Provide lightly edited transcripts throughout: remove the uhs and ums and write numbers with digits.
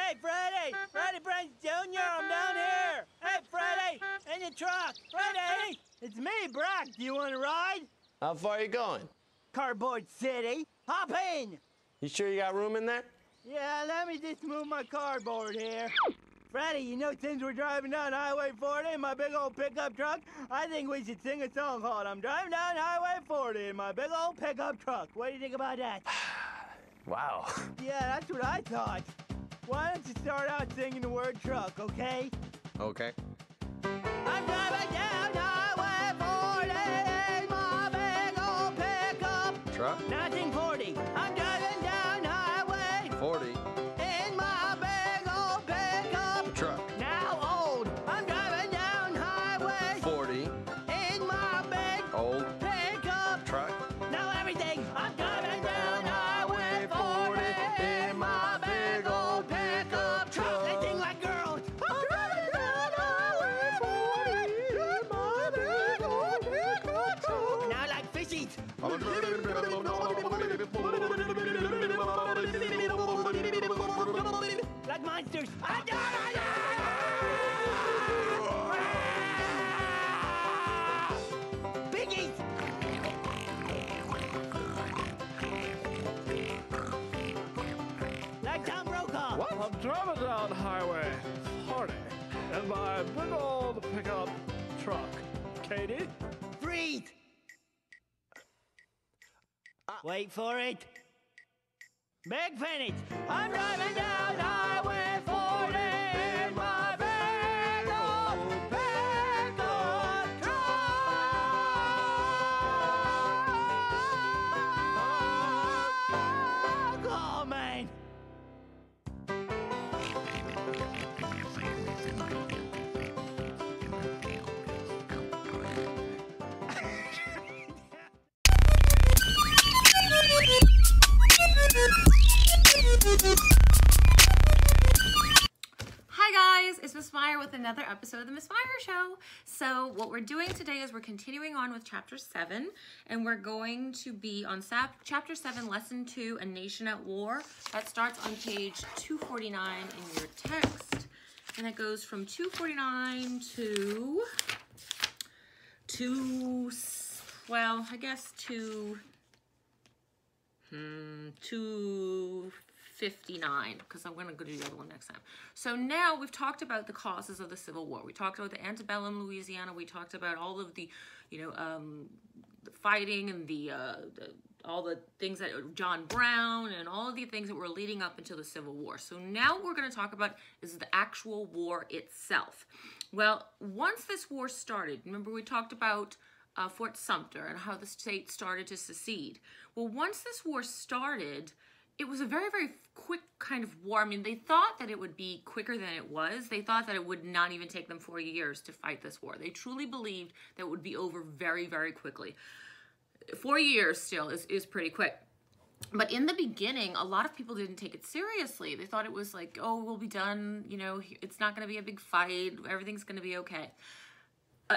Hey, Freddie! Freddie Prinze Jr., I'm down here! Hey, Freddie! In the truck! Freddie! It's me, Brock. Do you want to ride? How far are you going? Cardboard City. Hop in! You sure you got room in there? Yeah, let me just move my cardboard here. Freddie, you know, since we're driving down Highway 40 in my big old pickup truck, I think we should sing a song called I'm Driving Down Highway 40 in my big old pickup truck. What do you think about that? Wow. Yeah, that's what I thought. Why don't you start out singing the word truck, okay? Okay. I'm driving down Highway 40 in my big old pickup. Truck? 1940. I'm driving down Highway 40. in my big old pickup. Truck. Now old. I'm driving down Highway 40. in my big Old. pickup. Truck. Now everything. I'm driving down Highway 40 in my big old pickup truck. They sing like girls. I'm driving down Highway 40 in my big old pickup truck. Now like fishies. Like monsters. Biggies. Like Tom Brokaw. I'm driving down Highway 40 in my big old pickup truck. Katie? Breathe. Wait for it. Big finish. I'm driving down Highway 40 in my big old pickup truck. Oh, man. Hi guys, it's Miss Meyer with another episode of the Miss Meyer Show. So what we're doing today is we're continuing on with Chapter 7, and we're going to be on Chapter 7, Lesson 2, A Nation at War. That starts on page 249 in your text, and it goes from 249 to well, I guess to 259, because I'm going to go do the other one next time. So now we've talked about the causes of the Civil War. We talked about the antebellum Louisiana. We talked about all of the, the fighting and all the things that John Brown and all of the things that were leading up into the Civil War. So now what we're going to talk about is the actual war itself. Well, once this war started, remember we talked about Fort Sumter and how the state started to secede. Well, once this war started, it was a very, very quick kind of war. I mean, they thought that it would be quicker than it was. They thought that it would not even take them 4 years to fight this war. They truly believed that it would be over very, very quickly. 4 years still is pretty quick. But in the beginning, a lot of people didn't take it seriously. They thought it was like, oh, we'll be done. You know, it's not going to be a big fight. Everything's going to be okay.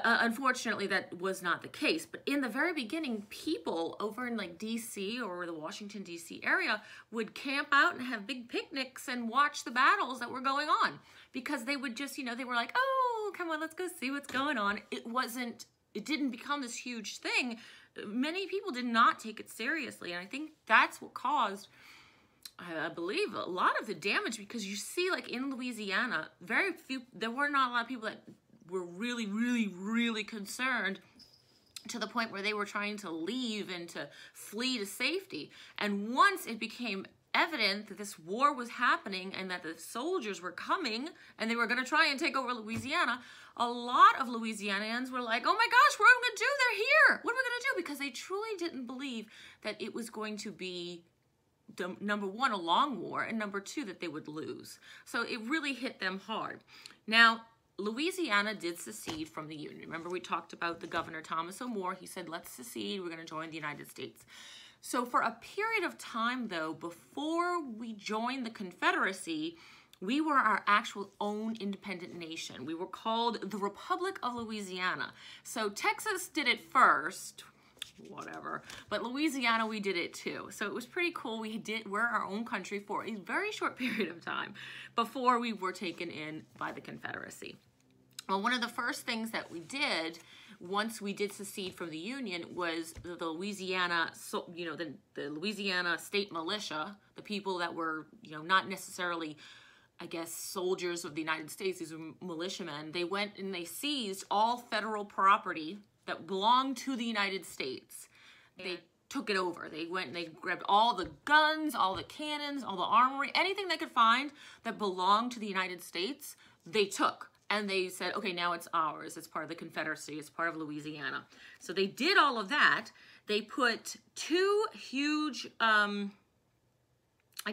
Unfortunately, that was not the case. But in the very beginning, people over in like DC or the Washington, DC area would camp out and have big picnics and watch the battles that were going on, because they would just, they were like, oh, come on, let's go see what's going on. It didn't become this huge thing. Many people did not take it seriously. And I think that's what caused, I believe, a lot of the damage, because you see, like in Louisiana, there were not a lot of people that were really, really, really concerned, to the point where they were trying to leave and to flee to safety. And once it became evident that this war was happening and that the soldiers were coming and they were going to try and take over Louisiana, a lot of Louisianians were like, oh my gosh, what are we going to do? They're here. What are we going to do? Because they truly didn't believe that it was going to be, number one, a long war, and number two, that they would lose. So it really hit them hard. Now, Louisiana did secede from the Union. Remember, we talked about the governor, Thomas O'More. He said, let's secede. We're going to join the United States. So for a period of time, though, before we joined the Confederacy, we were our actual own independent nation. We were called the Republic of Louisiana. So Texas did it first. whatever. But Louisiana, we did it too. So it was pretty cool. We're our own country for a very short period of time before we were taken in by the Confederacy. Well, one of the first things that we did once we did secede from the Union was the Louisiana, the Louisiana state militia, the people that were, not necessarily, I guess, soldiers of the United States, these were militiamen. They went and they seized all federal property that belonged to the United States. They took it over. They went and they grabbed all the guns, all the cannons, all the armory, anything they could find that belonged to the United States, they took. And they said, okay, now it's ours. It's part of the Confederacy. It's part of Louisiana. So they did all of that. They put two huge, I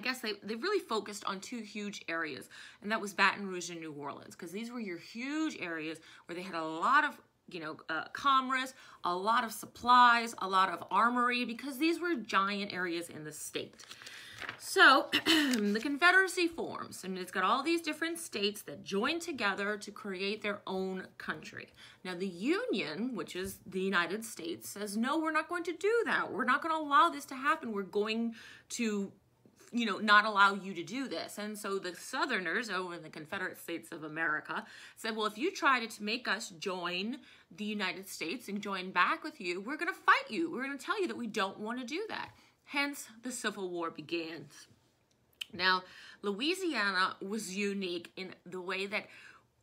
guess they really focused on two huge areas. And that was Baton Rouge and New Orleans. Because these were your huge areas where they had a lot of commerce, a lot of supplies, a lot of armory, because these were giant areas in the state. So the Confederacy forms, and it's got all these different states that join together to create their own country. Now the Union, which is the United States, says, no, we're not going to do that. We're not going to allow this to happen. We're going to not allow you to do this. And so the Southerners over in the Confederate States of America said, well, if you try to make us join the United States and join back with you, we're going to fight you. We're going to tell you that we don't want to do that. Hence, the Civil War begins. Now, Louisiana was unique in the way that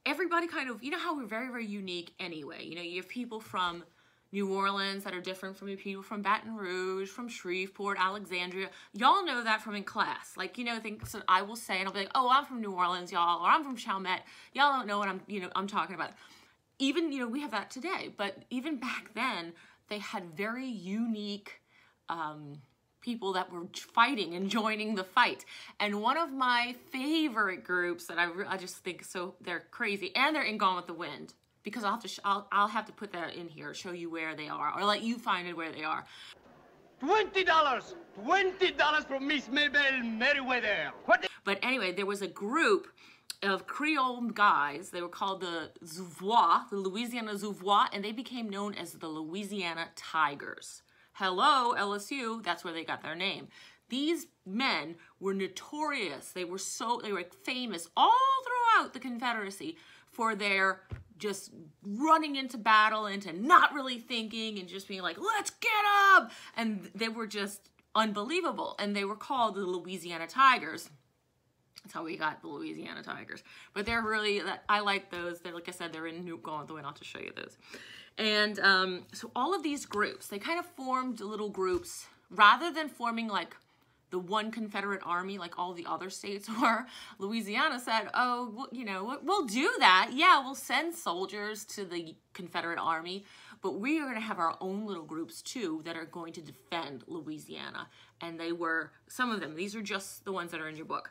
everybody kind of, how we're very, very unique anyway. You have people from New Orleans that are different from the people from Baton Rouge, from Shreveport, Alexandria. Y'all know that from in class. Things that I will say, and I'll be like, oh, I'm from New Orleans, y'all, or I'm from Chalmette. Y'all don't know what I'm talking about. Even, we have that today. But even back then, they had very unique people that were fighting and joining the fight. And one of my favorite groups that I just think they're crazy, and they're in Gone with the Wind. Because I'll have to put that in here, show you where they are, or let you find it where they are. $20! $20 from Miss Mabel Merriweather! But anyway, there was a group of Creole guys. They were called the Zouvois, the Louisiana Zouvois, and they became known as the Louisiana Tigers. Hello, LSU, that's where they got their name. These men were notorious. They were famous all throughout the Confederacy for their just running into battle, into not really thinking, and just being like, let's get up! And they were just unbelievable. And they were called the Louisiana Tigers. That's how we got the Louisiana Tigers. But they're really, I like those. They're, like I said, they're in Gone with the Wind. I'll just show you those. And so all of these groups, they kind of formed little groups, rather than forming like the one Confederate army like all the other states were. Louisiana said, oh, well, we'll do that. Yeah, we'll send soldiers to the Confederate army, but we are going to have our own little groups too that are going to defend Louisiana. And they were, some of them, these are just the ones that are in your book.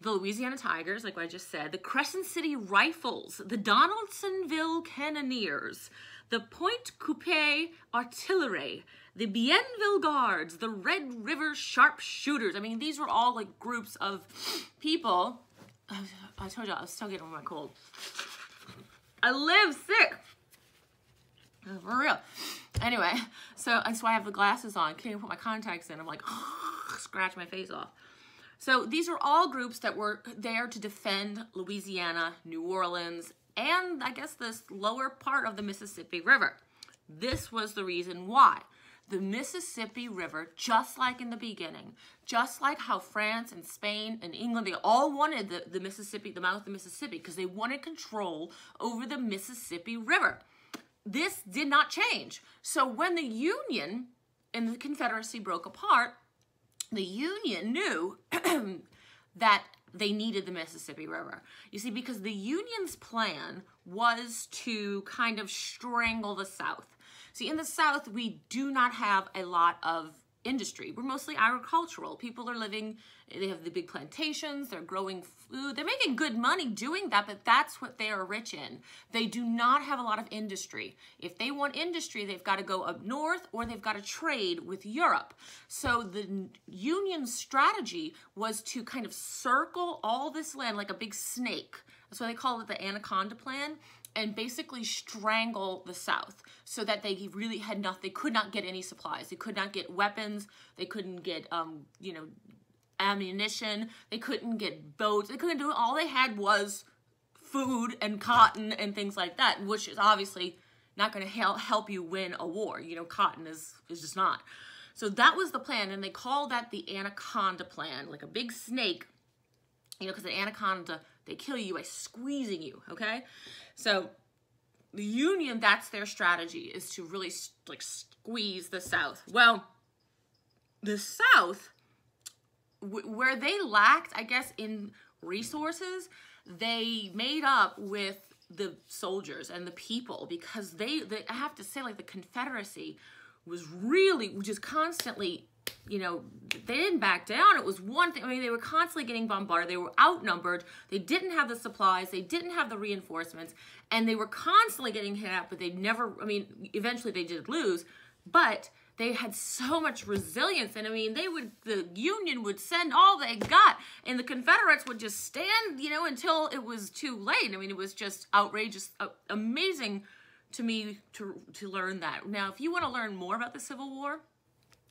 The Louisiana Tigers, like I just said, the Crescent City Rifles, the Donaldsonville Cannoneers, the Point Coupé Artillery, the Bienville Guards, the Red River Sharpshooters. I mean, these were all like groups of people. I told you I was still getting over my cold. I live sick. For real. Anyway, so that's why I have the glasses on. Can't even put my contacts in. I'm like, scratch my face off. So these are all groups that were there to defend Louisiana, New Orleans, and I guess this lower part of the Mississippi River. This was the reason why. The Mississippi River, just like in the beginning, just like how France and Spain and England, they all wanted the Mississippi, the mouth of the Mississippi, because they wanted control over the Mississippi River. This did not change. So when the Union and the Confederacy broke apart, the Union knew that they needed the Mississippi River. You see, because the Union's plan was to kind of strangle the South. See, in the South, we do not have a lot of industry. We're mostly agricultural. People are living, they have the big plantations, they're growing food, they're making good money doing that, but that's what they are rich in. They do not have a lot of industry. If they want industry, they've got to go up north or they've got to trade with Europe. So the Union's strategy was to kind of circle all this land like a big snake. That's why they call it the Anaconda Plan. and basically strangle the South so that they really had nothing. They could not get any supplies. They could not get weapons. They couldn't get, you know, ammunition. They couldn't get boats. They couldn't do it. All they had was food and cotton and things like that, which is obviously not going to help you win a war. You know, cotton is just not. So that was the plan, and they called that the Anaconda Plan, like a big snake, you know, because the anaconda, they kill you by squeezing you, okay? So the Union, that's their strategy, is to really, like, squeeze the South. Well, the South, where they lacked, I guess, in resources, they made up with the soldiers and the people, because they I have to say, like, the Confederacy was really just constantly, you know, they didn't back down. It was one thing. I mean, they were constantly getting bombarded. They were outnumbered. They didn't have the supplies. They didn't have the reinforcements. And they were constantly getting hit up, but they never, I mean, eventually they did lose, but they had so much resilience. And I mean, the Union would send all they got, and the Confederates would just stand, you know, until it was too late. I mean, it was just outrageous, amazing to me to learn that. Now, if you want to learn more about the Civil War,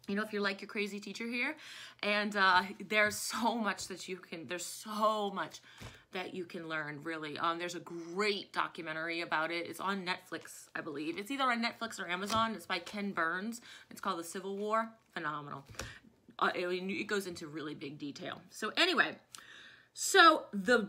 you know, if you're like your crazy teacher here, and there's so much that you can learn, really. There's a great documentary about it. It's on Netflix, I believe. It's either on Netflix or Amazon. It's by Ken Burns. It's called The Civil War. Phenomenal. It goes into really big detail. So anyway, so the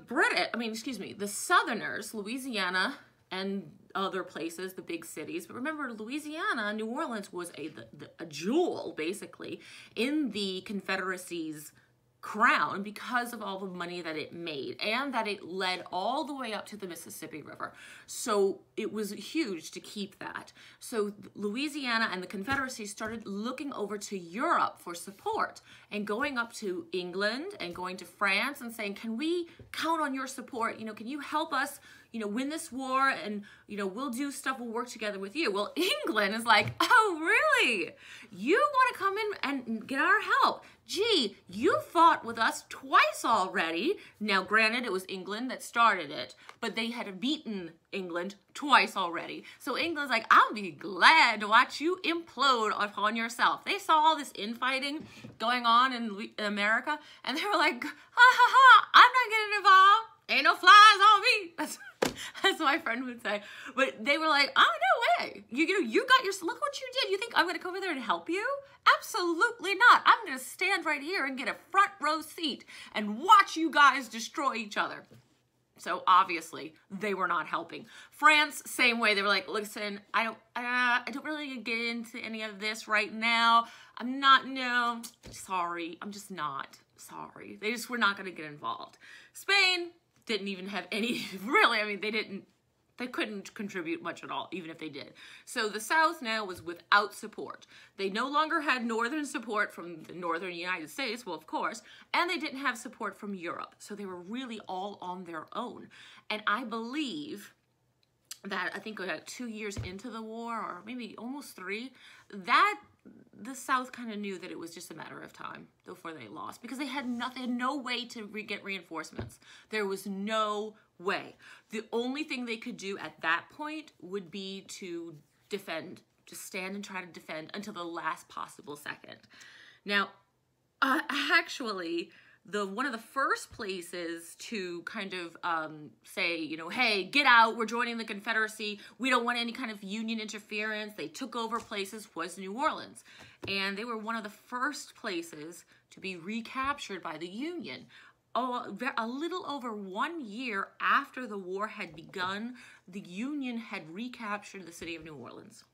Southerners, Louisiana and other places, the big cities. But remember, Louisiana, New Orleans was a jewel, basically, in the Confederacy's crown because of all the money that it made, and that it led all the way up to the Mississippi River. So it was huge to keep that. So Louisiana and the Confederacy started looking over to Europe for support, and going up to England and going to France and saying, can we count on your support? You know, can you help us, you know, win this war? And, you know, we'll do stuff, we'll work together with you. Well, England is like, oh, really? You want to come in and get our help? Gee, you fought with us twice already. Now, granted, it was England that started it, but they had beaten England twice already. So England's like, I'll be glad to watch you implode upon yourself. They saw all this infighting going on in America, and they were like, ha ha ha, I'm not getting involved. Ain't no flies on me. That's what my friend would say. But they were like, oh, no way. You know, you got your, look what you did. You think I'm going to come over there and help you? Absolutely not. I'm going to stand right here and get a front row seat and watch you guys destroy each other. So obviously they were not helping. France, same way. They were like, listen, I don't really get into any of this right now. No, sorry. I'm just not. Sorry. They just were not going to get involved. Spain didn't even have any, really, I mean, they couldn't contribute much at all, even if they did. So the South now was without support. They no longer had northern support from the northern United States, well, of course, and they didn't have support from Europe. So they were really all on their own. And I believe that, I think about 2 years into the war, or maybe almost 3, that the South kind of knew that it was just a matter of time before they lost, because they had no way to get reinforcements. There was no way. The only thing they could do at that point would be to defend, just stand and try to defend until the last possible second. Now, actually, one of the first places to kind of say, you know, hey, get out, we're joining the Confederacy, we don't want any kind of Union interference, they took over places, was New Orleans. And they were one of the first places to be recaptured by the Union. A little over 1 year after the war had begun, the Union had recaptured the city of New Orleans.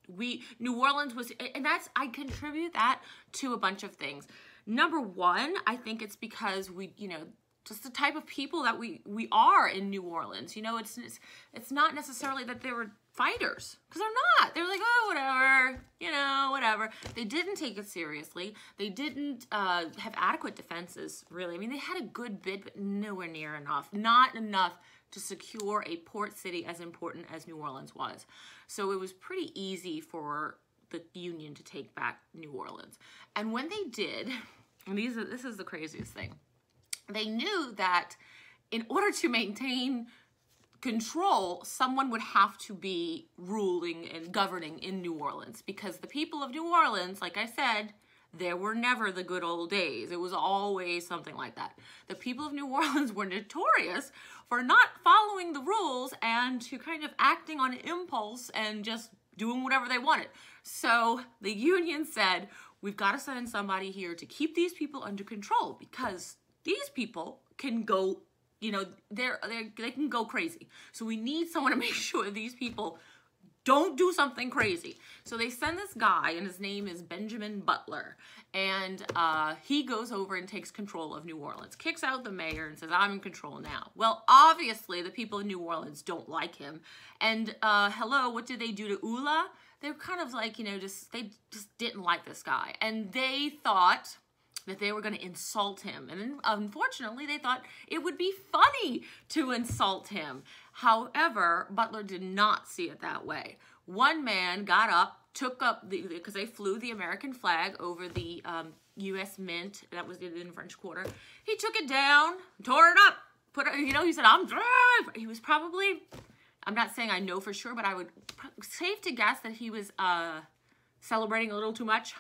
New Orleans was, and I contribute that to a bunch of things. Number one, I think it's because we, you know, just the type of people that we are in New Orleans. You know, it's not necessarily that they were fighters, because they're not. They were like, oh, whatever, you know, whatever. They didn't take it seriously. They didn't have adequate defenses, really. I mean, they had a good bit, but nowhere near enough. Not enough to secure a port city as important as New Orleans was. So it was pretty easy for the Union to take back New Orleans. And when they did, and this is the craziest thing, they knew that in order to maintain control, someone would have to be ruling and governing in New Orleans, because the people of New Orleans, like I said, there were never the good old days. It was always something like that. The people of New Orleans were notorious for not following the rules and to kind of acting on impulse and just doing whatever they wanted. So the union said, we've got to send somebody here to keep these people under control, because these people can go, you know, they can go crazy. So we need someone to make sure these people don't do something crazy. So they send this guy, and his name is Benjamin Butler. And he goes over and takes control of New Orleans, kicks out the mayor and says, I'm in control now. Well, obviously, the people of New Orleans don't like him. And hello, what did they do to Ula? They're kind of like, you know, they just didn't like this guy. And they thought that they were going to insult him. And unfortunately, they thought it would be funny to insult him. However, Butler did not see it that way. One man got up, took up, because they flew the American flag over the U.S. Mint, that was in French Quarter. He took it down, tore it up, you know, he said, I'm dry. He was probably, I'm not saying I know for sure, but I would, safe to guess that he was celebrating a little too much.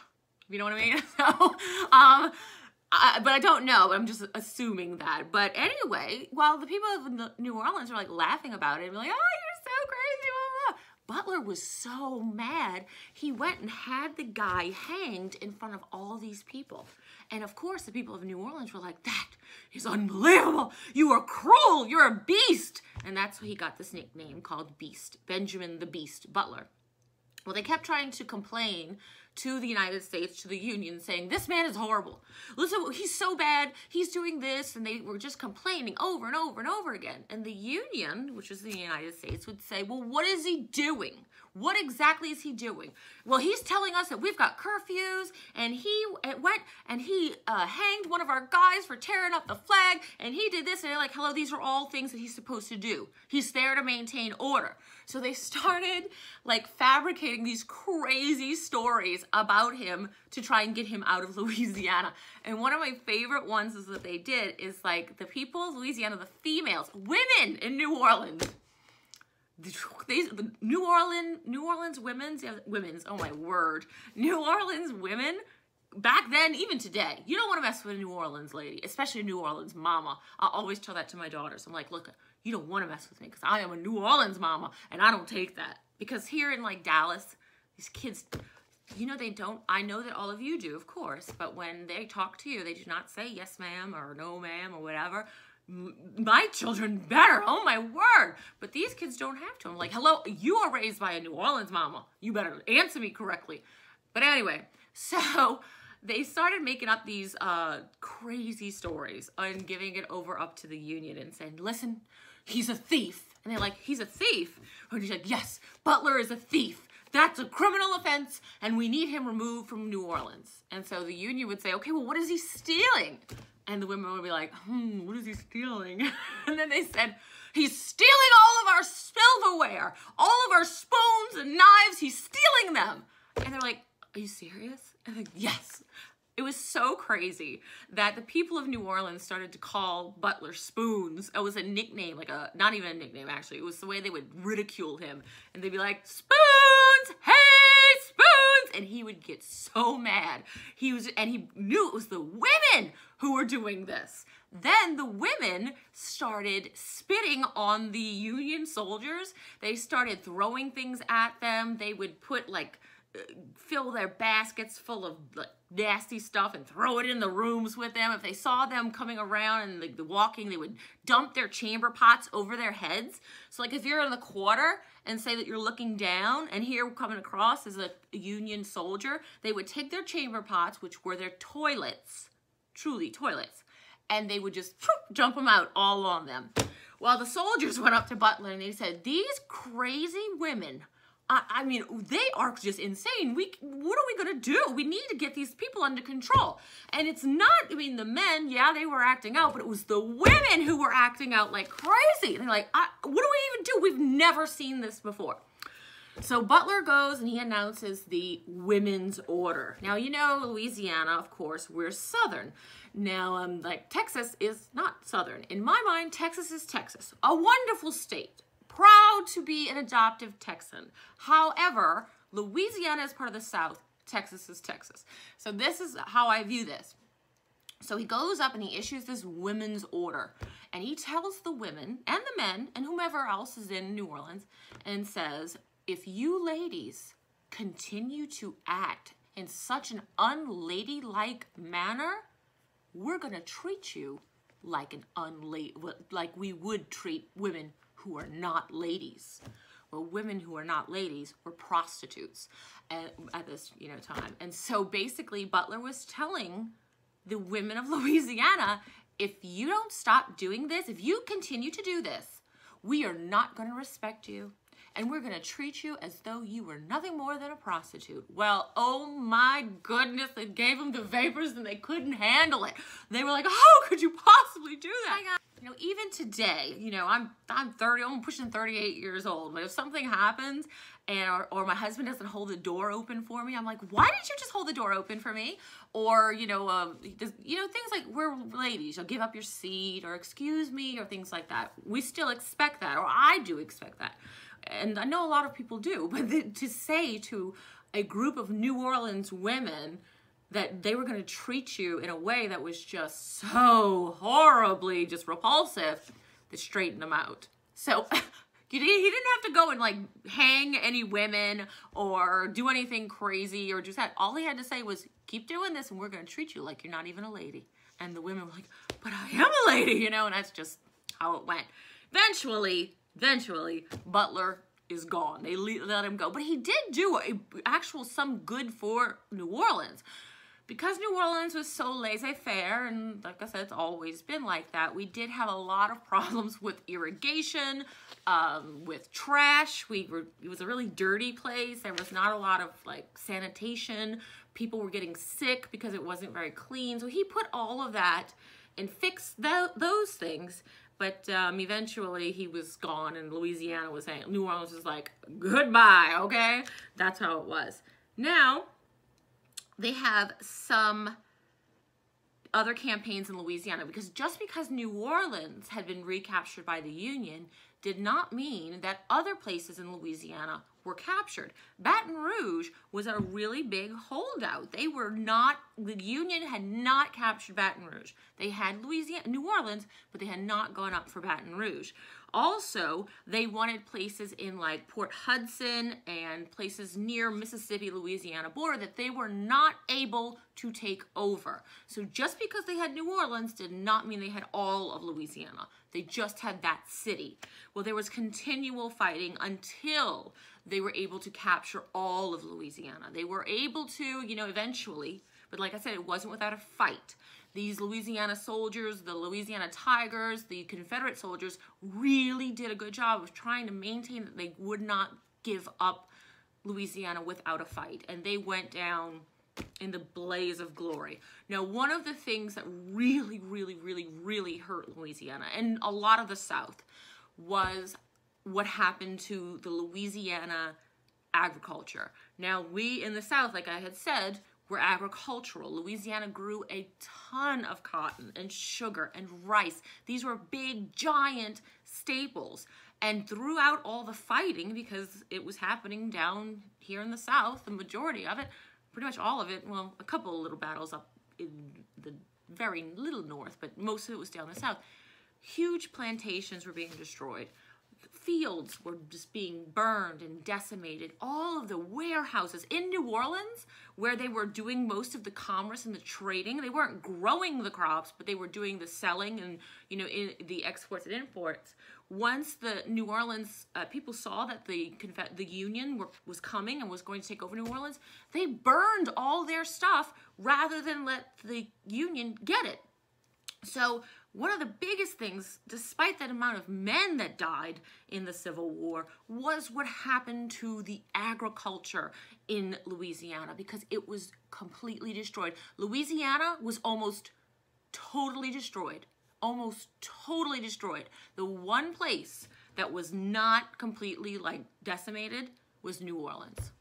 You know what I mean? So, but I don't know. I'm just assuming that. But anyway, while the people of New Orleans were like laughing about it and like, oh, you're so crazy, blah, blah. Butler was so mad, he went and had the guy hanged in front of all these people. And of course, the people of New Orleans were like, that is unbelievable. You are cruel. You're a beast. And that's why he got this nickname called Beast, Benjamin the Beast Butler. Well, they kept trying to complain to the United States, to the Union, saying, this man is horrible. Listen, he's so bad. He's doing this. And they were just complaining over and over and over again. And the Union, which is the United States, would say, well, what is he doing? What exactly is he doing? Well, he's telling us that we've got curfews, and he went and he hanged one of our guys for tearing up the flag, and he did this, and they're like, hello, these are all things that he's supposed to do. He's there to maintain order. So they started like fabricating these crazy stories about him to try and get him out of Louisiana. And one of my favorite ones is that they did is like the people of Louisiana, the females, women in New Orleans, the New Orleans women's, oh my word, New Orleans women, back then, even today, you don't want to mess with a New Orleans lady, especially a New Orleans mama. I always tell that to my daughters. I'm like, look, you don't want to mess with me because I am a New Orleans mama, and I don't take that. Because here in like Dallas, these kids, you know, they don't, I know that all of you do, of course, but when they talk to you, they do not say yes ma'am or no ma'am or whatever. My children better, oh my word. But these kids don't have to. I'm like, hello, you are raised by a New Orleans mama. You better answer me correctly. But anyway, so they started making up these crazy stories and giving it up to the Union and saying, listen, he's a thief. And they're like, he's a thief? And he's like, yes, Butler is a thief. That's a criminal offense, and we need him removed from New Orleans. And so the Union would say, okay, well, what is he stealing? And the women would be like, what is he stealing? And then they said, he's stealing all of our silverware, all of our spoons and knives, he's stealing them. And they're like, are you serious? And they're like, yes. It was so crazy that the people of New Orleans started to call Butler Spoons. It was a nickname, like not even a nickname actually. It was the way they would ridicule him. And they'd be like, Spoons, hey, Spoons. And he would get so mad. He knew it was the women who were doing this. Then the women started spitting on the Union soldiers. They started throwing things at them. They would put like, fill their baskets full of like nasty stuff and throw it in the rooms with them. If they saw them coming around and like walking, they would dump their chamber pots over their heads. So like if you're in the quarter and say that you're looking down and here coming across is a Union soldier, they would take their chamber pots, which were their toilets, truly toilets, and they would just jump them out all on them. Well, the soldiers went up to Butler and they said, these crazy women, I mean, they are just insane. What are we going to do? We need to get these people under control. And it's not, I mean, the men, yeah, they were acting out, but it was the women who were acting out like crazy. And they're like, what do we even do? We've never seen this before. So Butler goes and he announces the Women's Order. Now, you know, Louisiana, of course, we're Southern. Now, like Texas is not Southern. In my mind, Texas is Texas. A wonderful state. proud to be an adoptive Texan. However, Louisiana is part of the South. Texas is Texas. So this is how I view this. So he goes up and he issues this women's order. And he tells the women and the men and whomever else is in New Orleans and says, if you ladies continue to act in such an unladylike manner, we're going to treat you like like we would treat women who are not ladies. Well, women who are not ladies were prostitutes at this time. And so basically Butler was telling the women of Louisiana, if you don't stop doing this, if you continue to do this, we are not going to respect you. And we're going to treat you as though you were nothing more than a prostitute. Well, oh my goodness, it gave them the vapors and they couldn't handle it. They were like, how could you possibly do that? Even today, I'm 30, I'm pushing 38 years old. But if something happens or my husband doesn't hold the door open for me, I'm like, why didn't you just hold the door open for me? Or, things like, we're ladies, you'll give up your seat or excuse me or things like that. We still expect that, or I do expect that. And I know a lot of people do, but to say to a group of New Orleans women that they were going to treat you in a way that was just so horribly just repulsive, they straightened them out. So he didn't have to go and like hang any women or do anything crazy or just that. All he had to say was, keep doing this and we're going to treat you like you're not even a lady. And the women were like, but I am a lady, and that's just how it went. Eventually, Butler is gone. They let him go. But he did do some good for New Orleans. Because New Orleans was so laissez-faire, and like I said, it's always been like that, we did have a lot of problems with irrigation, with trash. It was a really dirty place. There was not a lot of sanitation. People were getting sick because it wasn't very clean. So he put all of that and fixed those things. But eventually he was gone, and Louisiana was saying, New Orleans was like, goodbye, okay? That's how it was. Now, they have some other campaigns in Louisiana, because just because New Orleans had been recaptured by the Union did not mean that other places in Louisiana were captured. Baton Rouge was a really big holdout. The Union had not captured Baton Rouge. They had New Orleans, but they had not gone up for Baton Rouge. Also, they wanted places in like Port Hudson and places near Mississippi-Louisiana border that they were not able to take over. So just because they had New Orleans did not mean they had all of Louisiana. They just had that city. Well, there was continual fighting until they were able to capture all of Louisiana. They were able to, eventually, but like I said, it wasn't without a fight. These Louisiana soldiers, the Louisiana Tigers, the Confederate soldiers really did a good job of trying to maintain that they would not give up Louisiana without a fight. And they went down in the blaze of glory. Now, one of the things that really, really, really, really hurt Louisiana and a lot of the South was what happened to the Louisiana agriculture. Now, we in the South, like I had said, were agricultural. Louisiana grew a ton of cotton and sugar and rice. These were big, giant staples. And throughout all the fighting, because it was happening down here in the South, the majority of it, pretty much all of it, well, a couple of little battles up in the very little north, but most of it was down the South. Huge plantations were being destroyed. Fields were just being burned and decimated. All of the warehouses in New Orleans, where they were doing most of the commerce and the trading, they weren't growing the crops, but they were doing the selling and, the exports and imports. Once the New Orleans people saw that the Union was coming and was going to take over New Orleans, they burned all their stuff rather than let the Union get it. So one of the biggest things, despite that amount of men that died in the Civil War, was what happened to the agriculture in Louisiana, because it was completely destroyed. Louisiana was almost totally destroyed. Almost totally destroyed. The one place that was not completely decimated was New Orleans.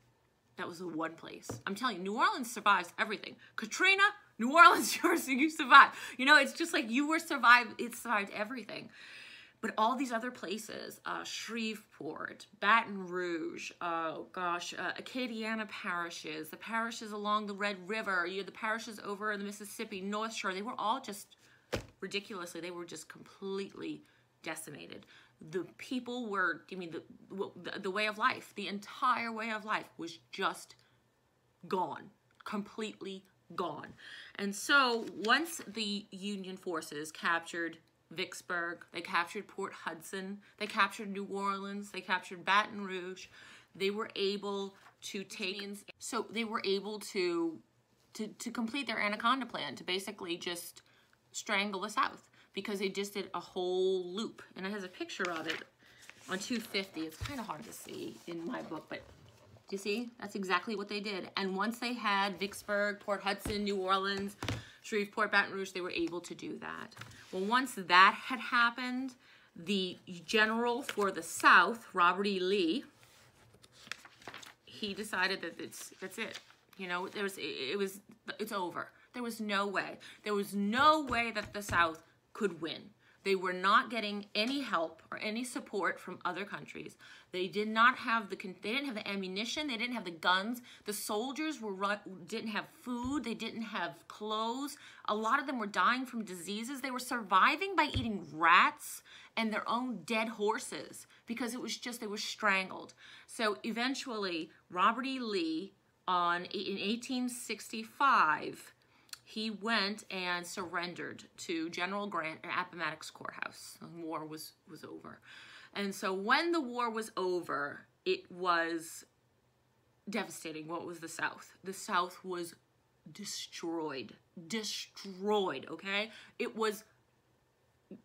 That was the one place. I'm telling you, New Orleans survives everything. Katrina, New Orleans, you survived. It's just like it survived everything. But all these other places, Shreveport, Baton Rouge, Acadiana parishes, the parishes along the Red River, the parishes over in the Mississippi, North Shore, they were all just ridiculously, they were just completely decimated. The people were, the way of life, the entire way of life was just gone, completely gone. And so once the Union forces captured Vicksburg, they captured Port Hudson, they captured New Orleans, they captured Baton Rouge, they were able to they were able to complete their Anaconda Plan, to basically just strangle the South, because they just did a whole loop. And it has a picture of it on 250. It's kind of hard to see in my book, but do you see? That's exactly what they did. And once they had Vicksburg, Port Hudson, New Orleans, Shreveport, Baton Rouge, they were able to do that. Well, once that had happened, the general for the South, Robert E. Lee, he decided that that's it. It's over. There was no way. There was no way that the South could win. They were not getting any help or any support from other countries. They did not have they didn't have the ammunition. They didn't have the guns. The soldiers didn't have food. They didn't have clothes. A lot of them were dying from diseases. They were surviving by eating rats and their own dead horses, because they were strangled. So eventually, Robert E. Lee, in 1865, he went and surrendered to General Grant at Appomattox Courthouse. The war was over. And so when the war was over, it was devastating. What was the South? The South was destroyed, okay? It was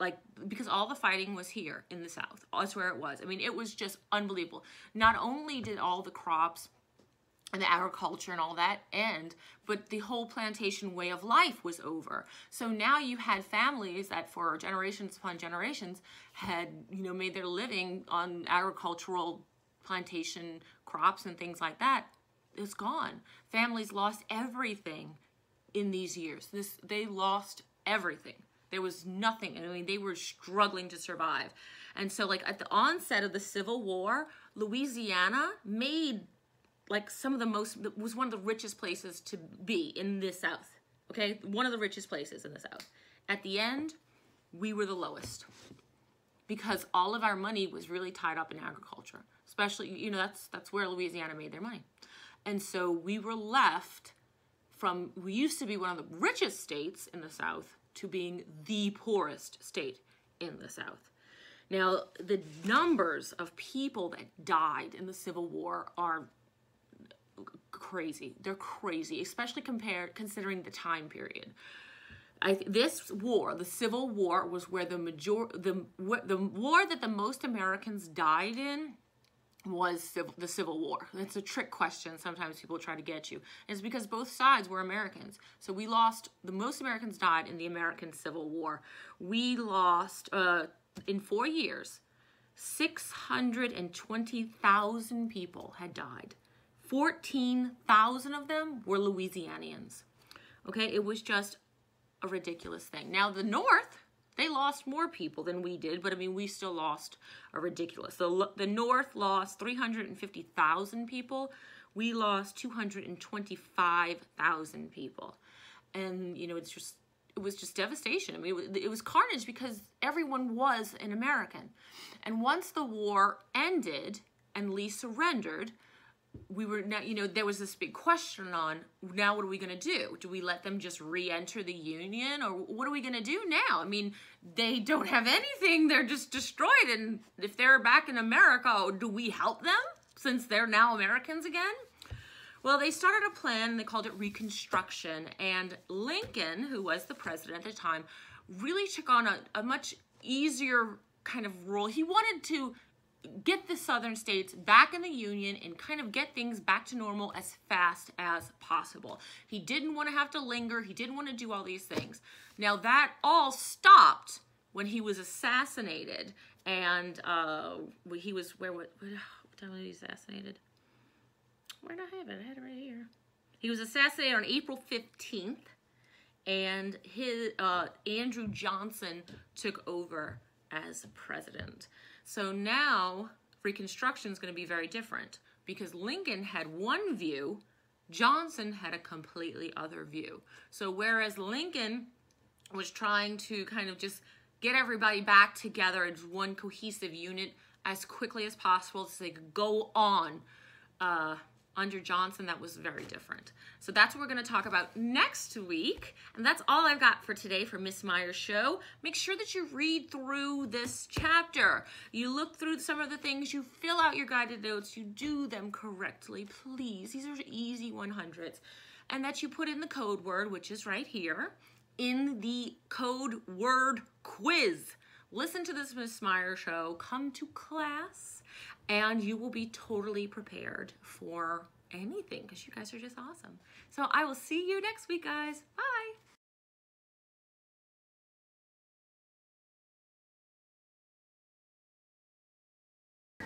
like, because all the fighting was here in the South. That's where it was. I mean, it was just unbelievable. Not only did all the crops and the agriculture and all that end, but the whole plantation way of life was over. So now you had families that for generations upon generations had, made their living on agricultural plantation crops and things like that. It's gone. Families lost everything in these years. They lost everything. There was nothing. I mean, they were struggling to survive. And so, like, at the onset of the Civil War, Louisiana made was one of the richest places to be in the South, okay? One of the richest places in the South. At the end, we were the lowest, because all of our money was really tied up in agriculture. Especially, that's where Louisiana made their money. And so we were left from, we used to be one of the richest states in the South to being the poorest state in the South. Now, the numbers of people that died in the Civil War are crazy. They're crazy, especially considering the time period. This war, the Civil War, was where the war that the most Americans died in was the Civil War. That's a trick question. Sometimes people try to get you. And it's because both sides were Americans. So the most Americans died in the American Civil War. We lost, in 4 years, 620,000 people had died. 14,000 of them were Louisianians. Okay, it was just a ridiculous thing. Now, the North, they lost more people than we did, but I mean, we still lost a ridiculous. The North lost 350,000 people. We lost 225,000 people. And, it was just devastation. I mean, it was carnage because everyone was an American. And once the war ended and Lee surrendered, there was this big question on, now what are we going to do? Do we let them just re-enter the Union, or what are we going to do now? I mean, they don't have anything. They're just destroyed. And if they're back in America, do we help them since they're now Americans again? Well, they started a plan. They called it Reconstruction. And Lincoln, who was the president at the time, really took on a much easier kind of role. He wanted to get the southern states back in the Union and kind of get things back to normal as fast as possible. He didn't want to have to linger. He didn't want to do all these things. Now, that all stopped when he was assassinated. And he was, what time was he assassinated? Where did I have it? I had it right here. He was assassinated on April 15th. And Andrew Johnson took over as president. So now Reconstruction is going to be very different because Lincoln had one view, Johnson had a completely other view. So whereas Lincoln was trying to kind of just get everybody back together as one cohesive unit as quickly as possible so they could go on, under Johnson, that was very different. So that's what we're going to talk about next week. And that's all I've got for today for Miss Meyer's show. Make sure that you read through this chapter. You look through some of the things, you fill out your guided notes, you do them correctly, please. These are easy 100s. And that you put in the code word, which is right here, in the code word quiz. Listen to this Miss Meyer show, come to class, and you will be totally prepared for anything because you guys are just awesome. So I will see you next week, guys. Bye.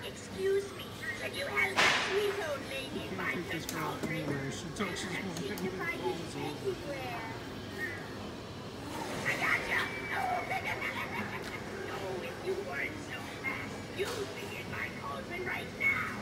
Excuse me, but you have that sweet old lady by the cauldron. Seem to find it anywhere. I gotcha! No, if you weren't so fast, you'd be in my cauldron right now.